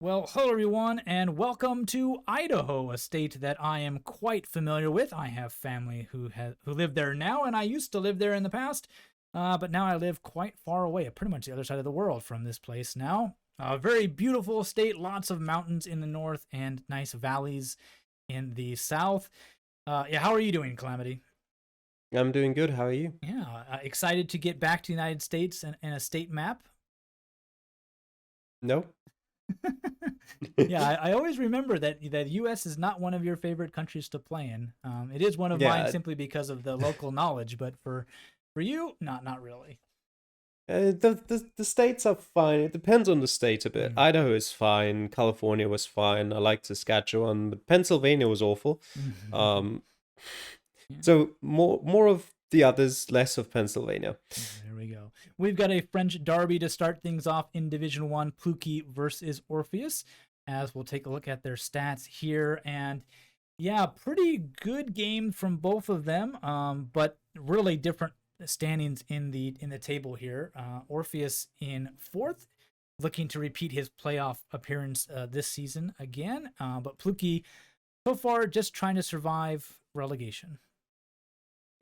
Well, hello everyone, and welcome to Idaho, a state that I am quite familiar with. I have family who live there now, and I used to live there in the past, but now I live quite far away, pretty much the other side of the world from this place now. A very beautiful state, lots of mountains in the north and nice valleys in the south. Yeah, how are you doing, Calamity? I'm doing good. How are you? Yeah, excited to get back to the United States and a state map. No? Yeah, I always remember that U.S. is not one of your favorite countries to play in. It is one of mine Yeah, simply because of the local knowledge, but for you, not really. the states are fine. It depends on the state a bit. Mm. Idaho is fine. California was fine. I liked Saskatchewan, but Pennsylvania was awful. Um, Yeah, so more of the others, less of Pennsylvania. there we go. We've got a French derby to start things off in Division One: Plouky versus Orpheus. As we'll take a look at their stats here, and yeah, pretty good game from both of them, but really different standings in the table here. Orpheus in fourth, looking to repeat his playoff appearance this season again. But Plouky so far just trying to survive relegation.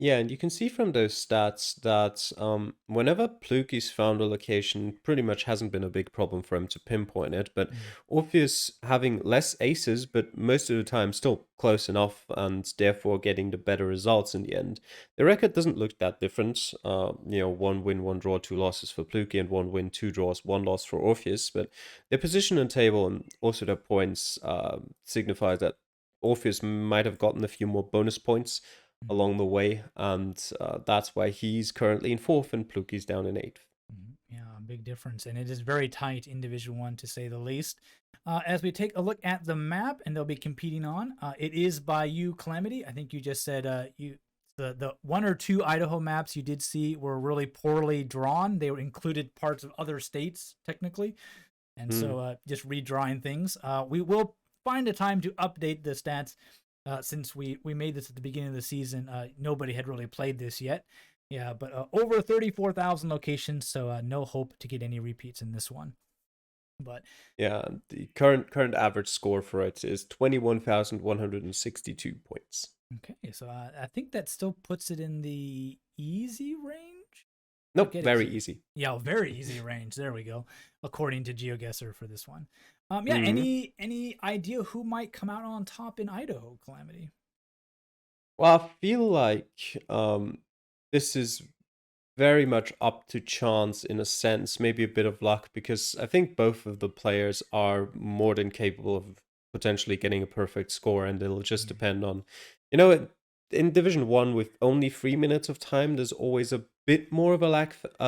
Yeah, and you can see from those stats that whenever Plouky's found a location, pretty much hasn't been a big problem for him to pinpoint it. But Mm. Orpheus having less aces, but most of the time still close enough, and therefore getting the better results in the end. The record doesn't look that different. One win, one draw, two losses for Plouky, and one win, two draws, one loss for Orpheus. But their position in the table and also their points signifies that Orpheus might have gotten a few more bonus points along the way, and that's why he's currently in fourth and Plouky's down in eighth. Yeah, a big difference, and it is very tight in Division One to say the least. As we take a look at the map, and they'll be competing on, it is by you, Calamity. I think you just said the one or two Idaho maps you did see were really poorly drawn. They were included parts of other states technically, and Hmm. so just redrawing things. We will find a time to update the stats since we made this at the beginning of the season. Nobody had really played this yet. Yeah, but over 34,000 locations, so no hope to get any repeats in this one. But Yeah, the current average score for it is 21,162 points. okay, so I think that still puts it in the easy range. Nope, Forget very easy. easy. Yeah, very easy range. There we go. According to Geoguessr for this one. Yeah. Hmm. Any idea who might come out on top in Idaho, Calamity? Well, I feel like this is very much up to chance in a sense, maybe a bit of luck, because I think both of the players are more than capable of potentially getting a perfect score, and it'll just Mm. depend on, you know, in Division One with only 3 minutes of time, there's always a bit more of a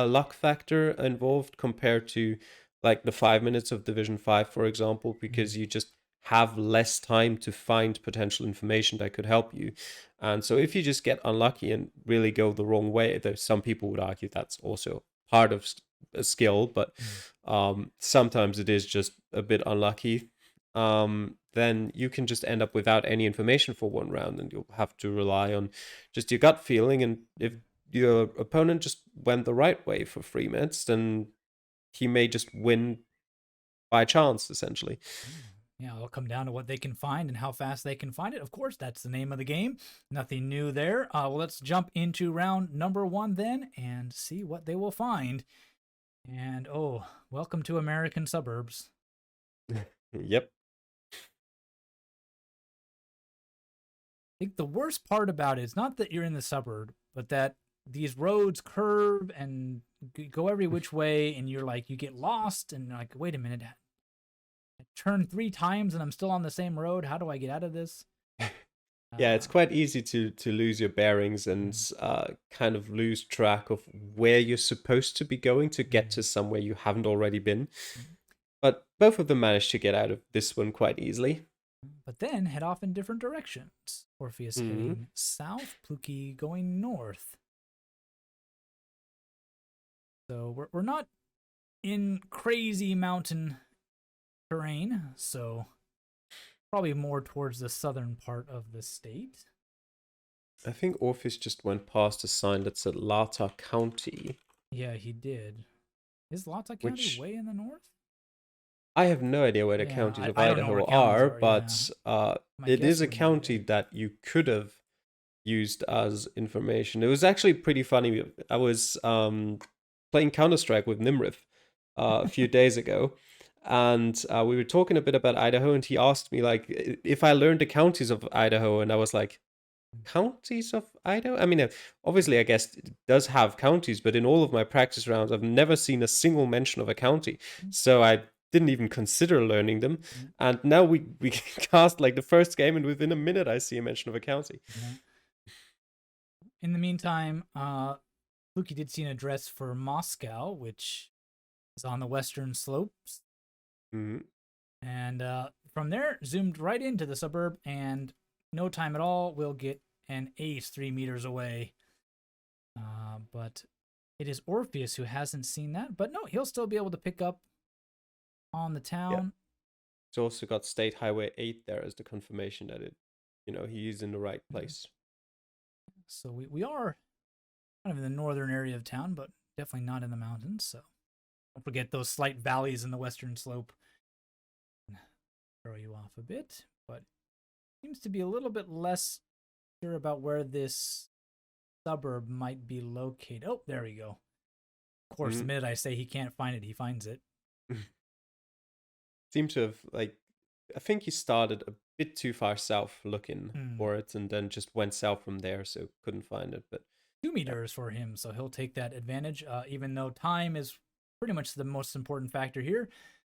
luck factor involved compared to like the 5 minutes of Division Five, for example, Mm. because you just have less time to find potential information that could help you. And so if you just get unlucky and really go the wrong way, there's some people would argue that's also part of a skill, but Mm. sometimes it is just a bit unlucky. Then you can just end up without any information for one round, and you'll have to rely on just your gut feeling. And if your opponent just went the right way for 3 minutes, then he may just win by chance, essentially. Yeah, it'll come down to what they can find and how fast they can find it. Of course, that's the name of the game. Nothing new there. Well, let's jump into round number one then and see what they will find. And oh, welcome to American suburbs. Yep. I think the worst part about it is not that you're in the suburb, but that these roads curve and go every which way, and you're like, you get lost, and you're like, wait a minute, I turned three times and I'm still on the same road. How do I get out of this? Yeah, it's Uh, quite easy to lose your bearings and mm, kind of lose track of where you're supposed to be going to get mm, to somewhere you haven't already been. mm. But both of them managed to get out of this one quite easily. But then head off in different directions. Orpheus Hmm. heading south, Plouky going north. So we're not in crazy mountain terrain, so probably more towards the southern part of the state. I think Orpheus just went past a sign that said Lata County, Yeah, he did. Is Lata County which way in the north? I have no idea where the Yeah, counties of I don't know where Idaho counties are, are. Yeah, but my it guess is a would be county that you could have used as information. It was actually pretty funny. I was playing Counter-Strike with Nimrith a few days ago, and we were talking a bit about Idaho, and he asked me like if I learned the counties of Idaho, and I was like, counties of Idaho? I mean, obviously, I guess it does have counties, but in all of my practice rounds, I've never seen a single mention of a county. So I didn't even consider learning them. And now we cast like the first game, and within a minute, I see a mention of a county. Yeah. In the meantime, Plouky did see an address for Moscow, which is on the western slopes. Mm-hmm. And from there, zoomed right into the suburb, and no time at all, we'll get an ace 3 meters away. But it is Orpheus who hasn't seen that. But no, he'll still be able to pick up on the Yeah. town. It's also got State Highway 8 there as the confirmation that he's in the right place. So we are kind of in the northern area of town, but definitely not in the mountains. So don't forget those slight valleys in the western slope. Throw you off a bit, but seems to be a little bit less sure about where this suburb might be located. Oh, there we go. Of course, the minute I say he can't find it, he finds it. Seem to have I think he started a bit too far south looking for it, and then just went south from there, so couldn't find it. But 2 meters for him, so he'll take that advantage. Even though time is pretty much the most important factor here,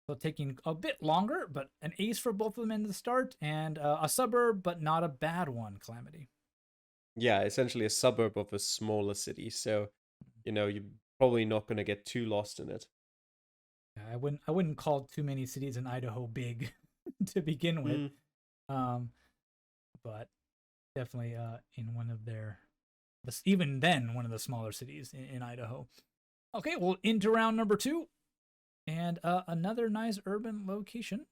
so taking a bit longer, but an ace for both of them in the start, and a suburb, but not a bad one. Calamity. yeah, essentially a suburb of a smaller city, so you're probably not going to get too lost in it. Yeah, I wouldn't call too many cities in Idaho big to begin with, but definitely in one of their, even then, one of the smaller cities in Idaho. Okay, well, into round number 2, and another nice urban location.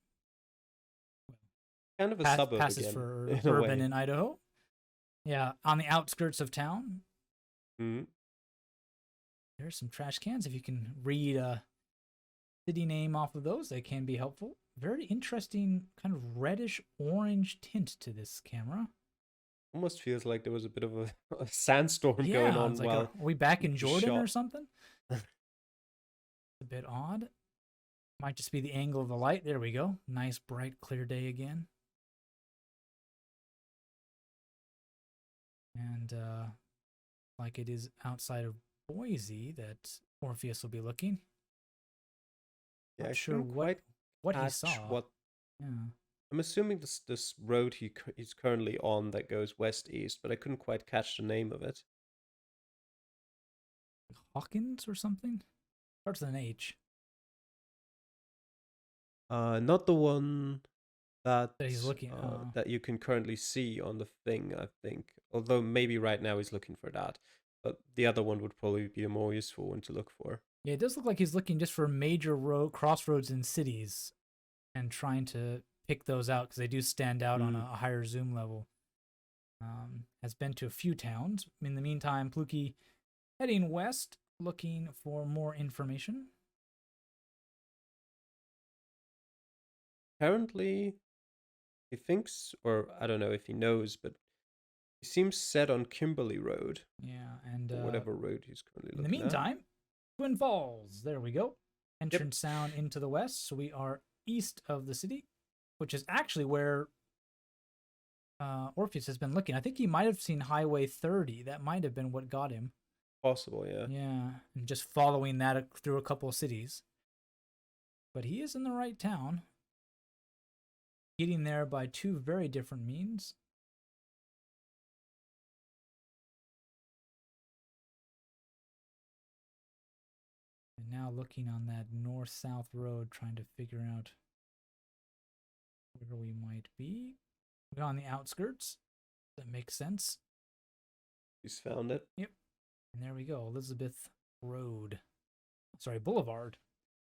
Kind of a suburb passes again, for in a urban way. in Idaho. Yeah, on the outskirts of town. There's some trash cans. If you can read a city name off of those, they can be helpful. Very interesting kind of reddish orange tint to this camera. Almost feels like there was a bit of a sandstorm going on like, while are we back in Jordan shot. or something? A bit odd. Might just be the angle of the light. There we go. Nice, bright, clear day again. And like it is outside of Boise that Orpheus will be looking. Yeah, Not sure what he saw. Yeah. I'm assuming this road he's currently on that goes west-east, but I couldn't quite catch the name of it. Hawkins or something? Starts with an H. Not the one that he's looking that you can currently see on the thing, I think. Although maybe right now he's looking for that. But the other one would probably be a more useful one to look for. Yeah, it does look like he's looking just for major crossroads in cities and trying to pick those out because they do stand out on a higher zoom level. Has been to a few towns. In the meantime, Plouky heading west looking for more information. Apparently, he thinks, or I don't know if he knows, but he seems set on Kimberly Road. Yeah, and whatever road he's currently looking at. In the meantime, Twin Falls. There we go. Entrance sound into the west. So we are east of the city, which is actually where Orpheus has been looking. I think he might have seen Highway 30. That might have been what got him. Possible, yeah. Yeah, and just following that through a couple of cities. But he is in the right town. Getting there by 2 very different means. And now looking on that north-south road, trying to figure out where we might be. We're on the outskirts. That makes sense. He's found it. Yep. And there we go. Elizabeth Road. Sorry, Boulevard.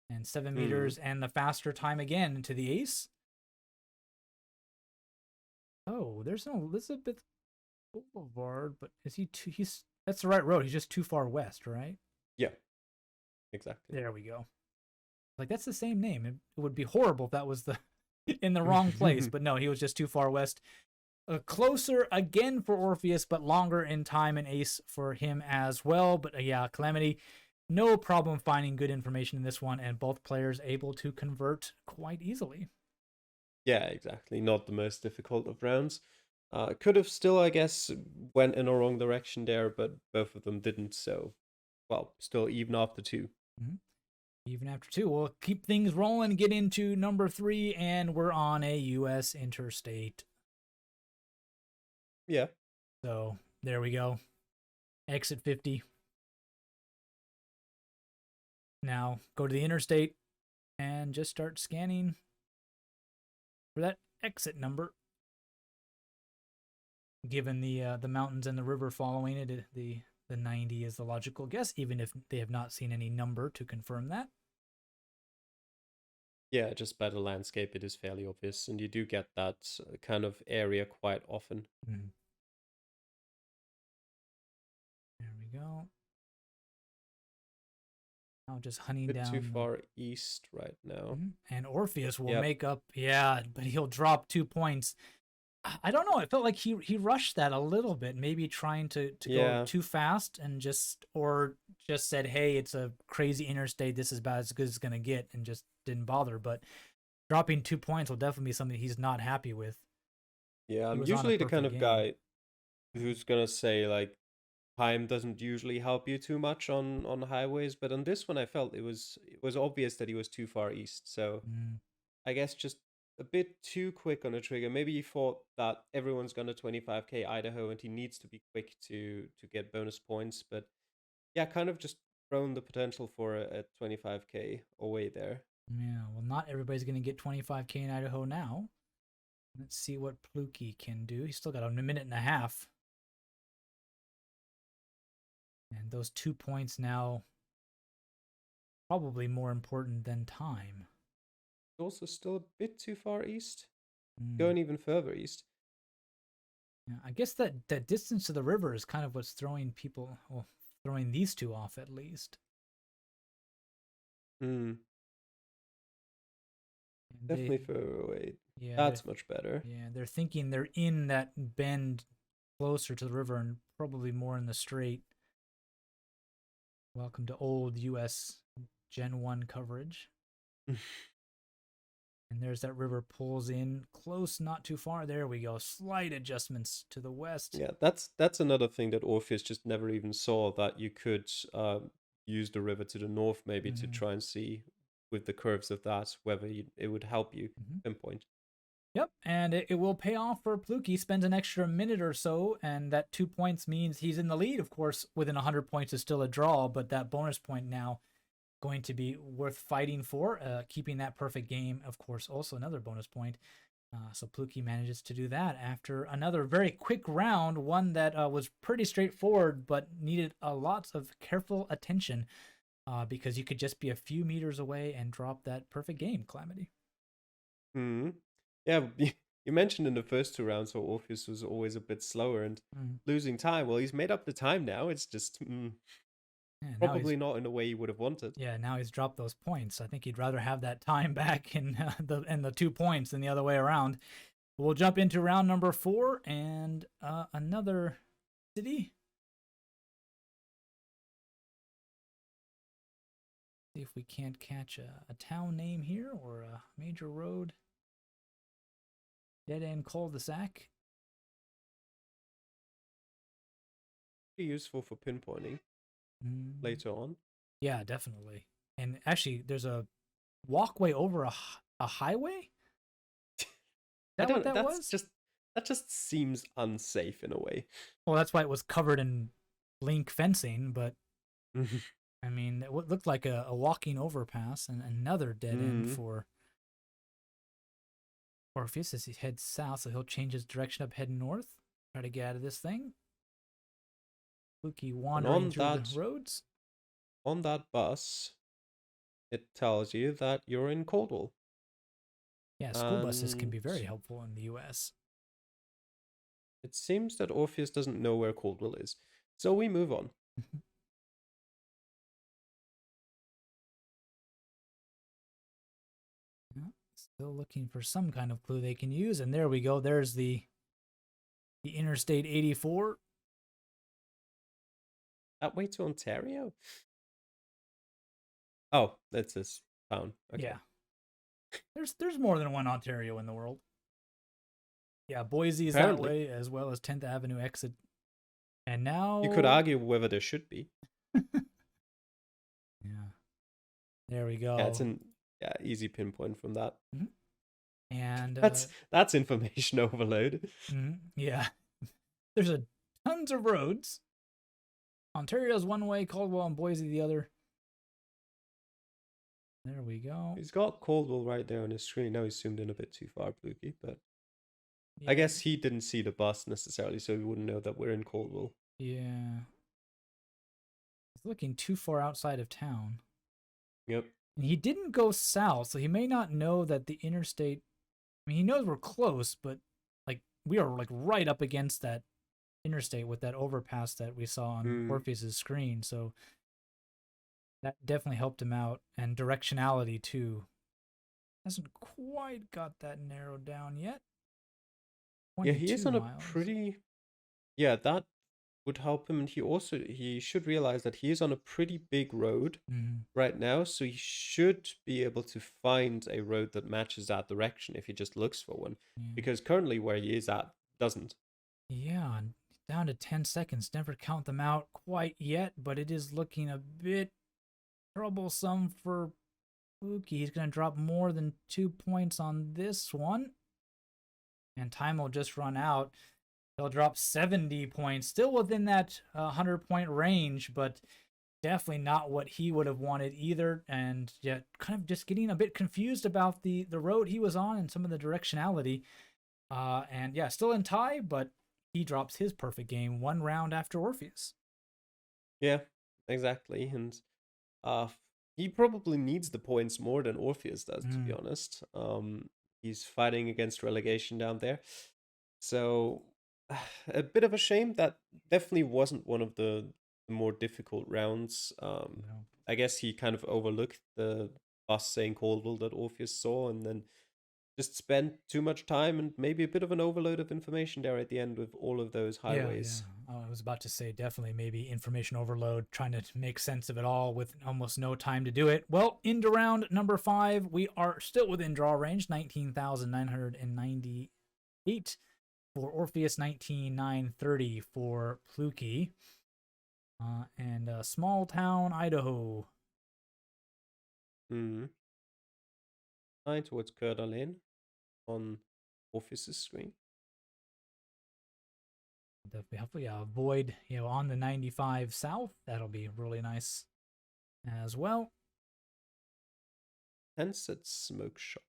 And 7 meters and the faster time again to the ace. Oh, there's an Elizabeth Boulevard, but is he too? That's the right road. He's just too far west, right? Yeah, exactly. There we go. Like, that's the same name. It would be horrible if that was the in the wrong place. But no, he was just too far west. Closer again for Orpheus, but longer in time and ace for him as well. But yeah, Calamity, no problem finding good information in this one, and both players able to convert quite easily. Yeah, exactly. Not the most difficult of rounds. Could have still, I guess, went in a wrong direction there, but both of them didn't. So, well, still even after two. Mm-hmm. Even after two, we'll keep things rolling, get into number 3, and we're on a U.S. interstate. Yeah. So there we go. Exit 50. Now go to the interstate and just start scanning for that exit number. Given the mountains and the river following it, the 90 is the logical guess, even if they have not seen any number to confirm that. Yeah, just by the landscape, it is fairly obvious, and you do get that kind of area quite often. Mm. There we go. Now just hunting down. Too far east right now. And Orpheus will make up, yeah, but he'll drop 2 points. I don't know. It felt like he rushed that a little bit, maybe trying to go too fast and just said, hey, it's a crazy interstate. This is about as good as it's going to get, and just didn't bother. But dropping 2 points will definitely be something he's not happy with. Yeah, I'm usually the kind of guy who's going to say, like, time doesn't usually help you too much on highways. But on this one, I felt it was obvious that he was too far east. So I guess just a bit too quick on the trigger. Maybe he thought that everyone's gonna 25k Idaho and he needs to be quick to get bonus points. But yeah, kind of just thrown the potential for a 25k away there. Yeah, well, not everybody's going to get 25k in Idaho now. Let's see what Plouky can do. He's still got a minute and a half. And those 2 points now probably more important than time. Also still a bit too far east. Going even further east. Yeah, I guess that distance to the river is kind of what's throwing people, well, throwing these two off at least. Definitely further away. Yeah, that's much better. Yeah, they're thinking they're in that bend closer to the river and probably more in the straight. Welcome to old US Gen 1 coverage. And there's that river pulls in close, not too far. There we go. Slight adjustments to the west. Yeah, that's another thing that Orpheus just never even saw, that you could use the river to the north maybe to try and see with the curves of that whether it would help you pinpoint. Yep, and it will pay off for Plouky. Spends an extra minute or so, and that 2 points means he's in the lead. Of course, within 100 points is still a draw, but that bonus point now going to be worth fighting for. Keeping that perfect game, of course, also another bonus point. So Plouky manages to do that after another very quick round, one that was pretty straightforward, but needed a lot of careful attention because you could just be a few meters away and drop that perfect game, Calamity. Yeah, you mentioned in the first 2 rounds how Orpheus was always a bit slower and losing time. Well, he's made up the time now. It's just probably not in the way you would have wanted. Yeah, now he's dropped those points. I think he'd rather have that time back in the 2 points than the other way around. We'll jump into round number 4 and another city. See if we can't catch a town name here or a major road. Dead end cul-de-sac. Pretty useful for pinpointing later on. Yeah, definitely. And actually, there's a walkway over a highway. That just seems unsafe in a way. Well, that's why it was covered in link fencing, but I mean, it looked like a walking overpass, and another dead end for Orpheus as he heads south, so he'll change his direction up, head north, try to get out of this thing. Plouky wandering through the roads. On that bus, it tells you that you're in Caldwell. Yeah, school buses can be very helpful in the US. It seems that Orpheus doesn't know where Caldwell is, so we move on. Still looking for some kind of clue they can use, and there we go. There's the Interstate 84. That way to Ontario? Oh, that's this town. Okay. Yeah. There's more than one Ontario in the world. Yeah, Boise is that way, as well as 10th Avenue exit. And now you could argue whether there should be. Yeah. There we go. Yeah, it's an easy pinpoint from that. Mm-hmm. And that's information overload. Yeah. There's tons of roads. Ontario's one way, Caldwell and Boise the other. There we go. He's got Caldwell right there on his screen. Now he's zoomed in a bit too far, Plouky, but yeah. I guess he didn't see the bus necessarily, so he wouldn't know that we're in Caldwell. Yeah. He's looking too far outside of town. Yep. And he didn't go south, so he may not know that the interstate... I mean, he knows we're close, but like we are like right up against that interstate with that overpass that we saw on Orpheus's screen, so that definitely helped him out. And directionality too. Hasn't quite got that narrowed down yet. Yeah, he is on miles. a pretty... Yeah, that would help him. And he should realize that he is on a pretty big road right now, so he should be able to find a road that matches that direction if he just looks for one. Because currently where he is at doesn't. Yeah, down to 10 seconds. Never count them out quite yet, but it is looking a bit troublesome for Plouky. He's going to drop more than 2 points on this one. And time will just run out. He'll drop 70 points, still within that 100-point range, but definitely not what he would have wanted either. And yet, kind of just getting a bit confused about the road he was on and some of the directionality. And yeah, still in tie, but he drops his perfect game one round after Orpheus. Yeah, exactly. And he probably needs the points more than Orpheus does, to be honest. He's fighting against relegation down there. So a bit of a shame. That definitely wasn't one of the more difficult rounds. No. I guess he kind of overlooked the bus saying Caldwell that Orpheus saw, and then just spent too much time and maybe a bit of an overload of information there at the end with all of those highways. Yeah. I was about to say definitely maybe information overload, trying to make sense of it all with almost no time to do it. Well, into round number 5, we are still within draw range, 19,998 for Orpheus, 19,930 for Plouky. And small town Idaho. Flying towards Coeur d'Alene on Orpheus's screen. Definitely helpful. Yeah, avoid, on the 95 south. That'll be really nice as well. Tencent Smoke Shop.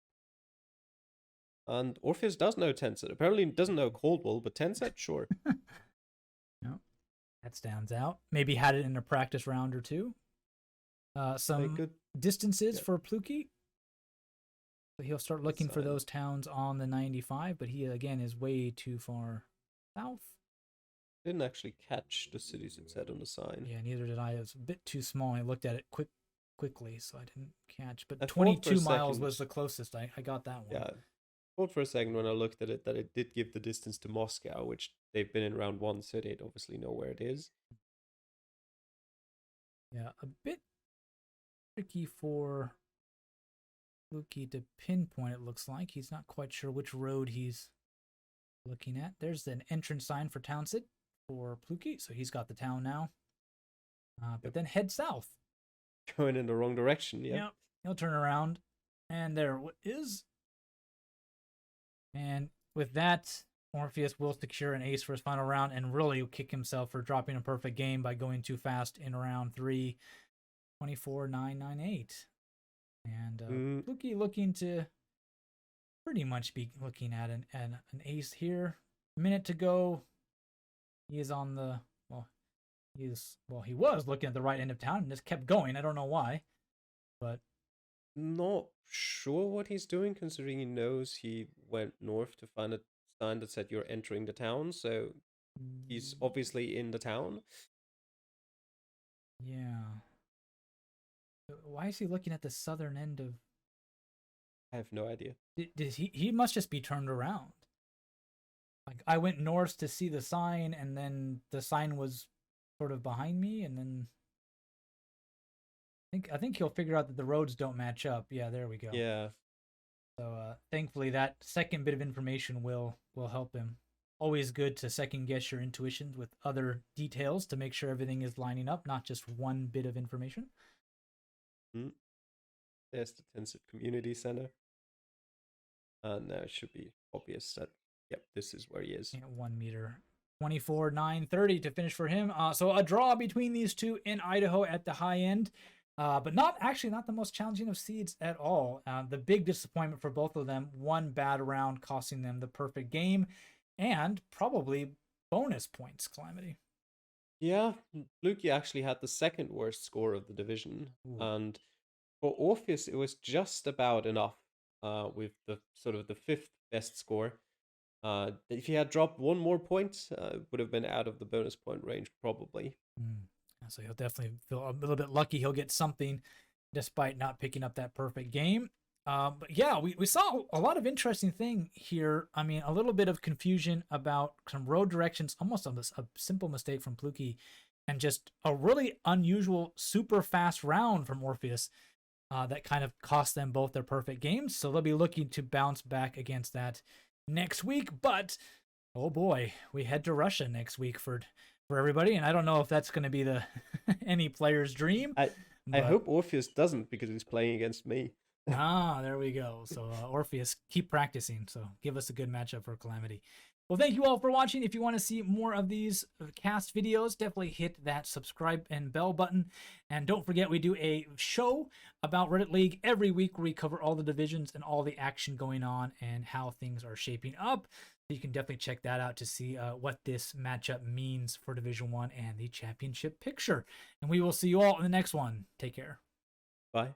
And Orpheus does know Tencent. Apparently doesn't know Caldwell, but Tencent, sure. No, that stands out. Maybe had it in a practice round or two. Some distances for Plouky. So he'll start looking for those towns on the 95, but he, again, is way too far south. Didn't actually catch the cities it said on the sign. Yeah, neither did I. It was a bit too small. I looked at it quickly, so I didn't catch. But 22 miles was the closest. I got that one. Yeah. I thought for a second when I looked at it that it did give the distance to Moscow, which they've been in round 1, so they'd obviously know where it is. Yeah, a bit tricky for Plouky to pinpoint, it looks like. He's not quite sure which road he's looking at. There's an entrance sign for Townsend for Plouky, so he's got the town now. But then head south. Going in the wrong direction, yeah. Yep. He'll turn around, and there is. And with that, Orpheus will secure an ace for his final round and really kick himself for dropping a perfect game by going too fast in round 3, 24,998. And Plouky looking to pretty much be looking at an ace here. A minute to go. He is on the he was looking at the right end of town and just kept going. I don't know why, but not sure what he's doing, considering he knows he went north to find a sign that said you're entering the town, so he's obviously in the town. Yeah. Why is he looking at the southern end of I have no idea. Did he must just be turned around. Like I went north to see the sign, and then the sign was sort of behind me, and then I think he'll figure out that the roads don't match up. Yeah, there we go. Yeah. So thankfully, that second bit of information will help him. Always good to second guess your intuitions with other details to make sure everything is lining up, not just one bit of information. Mm. There's the Tencent Community Center. And now it should be obvious that, yep, this is where he is. Yeah, 1 meter. 24.930 to finish for him. So a draw between these two in Idaho at the high end. But not the most challenging of seeds at all. The big disappointment for both of them, one bad round costing them the perfect game, and probably bonus points, Calamity. Yeah, Plouky actually had the second worst score of the division. Ooh. And for Orpheus, it was just about enough with the sort of the fifth best score. If he had dropped one more point, it would have been out of the bonus point range, probably. So he'll definitely feel a little bit lucky he'll get something despite not picking up that perfect game. But yeah, we saw a lot of interesting thing here. I mean, a little bit of confusion about some road directions, almost a simple mistake from Plouky, and just a really unusual, super fast round from Orpheus that kind of cost them both their perfect games. So they'll be looking to bounce back against that next week. But oh boy, we head to Russia next week for everybody, and I don't know if that's going to be the any player's dream. I hope Orpheus doesn't, because he's playing against me. There we go. So Orpheus, keep practicing. So give us a good matchup for Calamity. Well, thank you all for watching. If you want to see more of these cast videos, definitely hit that subscribe and bell button. And don't forget, we do a show about Reddit League every week where we cover all the divisions and all the action going on and how things are shaping up. You can definitely check that out to see what this matchup means for Division 1 and the championship picture. And we will see you all in the next one. Take care. Bye.